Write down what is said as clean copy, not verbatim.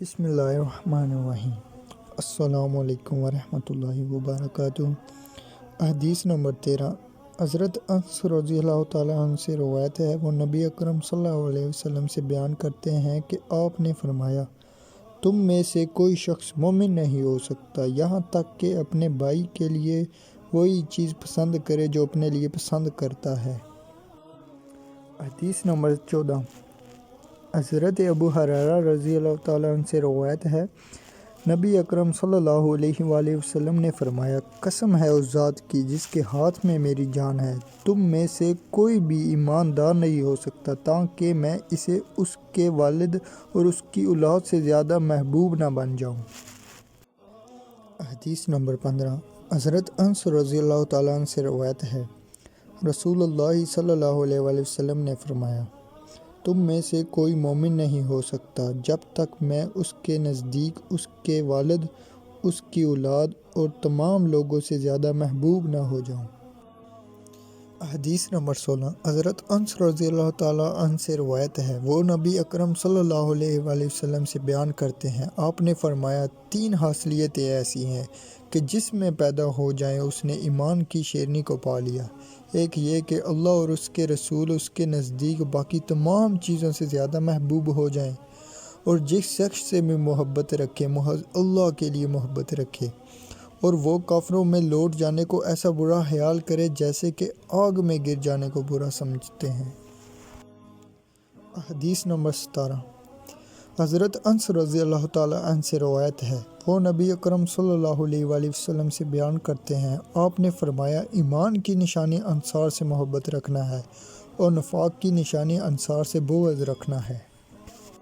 بسم اللہ الرحمن الرحیم۔ السلام علیکم ورحمۃ اللہ وبرکاتہ۔ حدیث نمبر 13۔ حضرت انس رضی اللہ تعالیٰ عنہ سے روایت ہے، وہ نبی اکرم صلی اللہ علیہ وسلم سے بیان کرتے ہیں کہ آپ نے فرمایا، تم میں سے کوئی شخص مومن نہیں ہو سکتا یہاں تک کہ اپنے بھائی کے لیے وہی چیز پسند کرے جو اپنے لیے پسند کرتا ہے۔ حدیث نمبر 14۔ حضرت ابو ہریرہ رضی اللہ تعالیٰ عنہ سے روایت ہے، نبی اکرم صلی اللہ علیہ وآلہ وسلم نے فرمایا، قسم ہے اس ذات کی جس کے ہاتھ میں میری جان ہے، تم میں سے کوئی بھی ایماندار نہیں ہو سکتا تاکہ میں اسے اس کے والد اور اس کی اولاد سے زیادہ محبوب نہ بن جاؤں۔ حدیث نمبر 15۔ حضرت انس رضی اللہ تعالیٰ عنہ سے روایت ہے، رسول اللہ صلی اللہ علیہ وآلہ وسلم نے فرمایا، تم میں سے کوئی مومن نہیں ہو سکتا جب تک میں اس کے نزدیک اس کے والد، اس کی اولاد اور تمام لوگوں سے زیادہ محبوب نہ ہو جاؤں۔ حدیث نمبر 16۔ حضرت انس رضی اللہ تعالیٰ عنہ سے روایت ہے، وہ نبی اکرم صلی اللہ علیہ وآلہ وسلم سے بیان کرتے ہیں، آپ نے فرمایا، 3 حاصلیتیں ایسی ہیں کہ جس میں پیدا ہو جائیں اس نے ایمان کی شیرنی کو پا لیا۔ ایک یہ کہ اللہ اور اس کے رسول اس کے نزدیک باقی تمام چیزوں سے زیادہ محبوب ہو جائیں، اور جس شخص سے بھی محبت رکھے محض اللہ کے لیے محبت رکھے، اور وہ کافروں میں لوٹ جانے کو ایسا برا خیال کرے جیسے کہ آگ میں گر جانے کو برا سمجھتے ہیں۔ حدیث نمبر 17۔ حضرت انس رضی اللہ تعالیٰ عنہ سے روایت ہے، وہ نبی اکرم صلی اللہ علیہ وآلہ وسلم سے بیان کرتے ہیں، آپ نے فرمایا، ایمان کی نشانی انصار سے محبت رکھنا ہے اور نفاق کی نشانی انصار سے بغض رکھنا ہے۔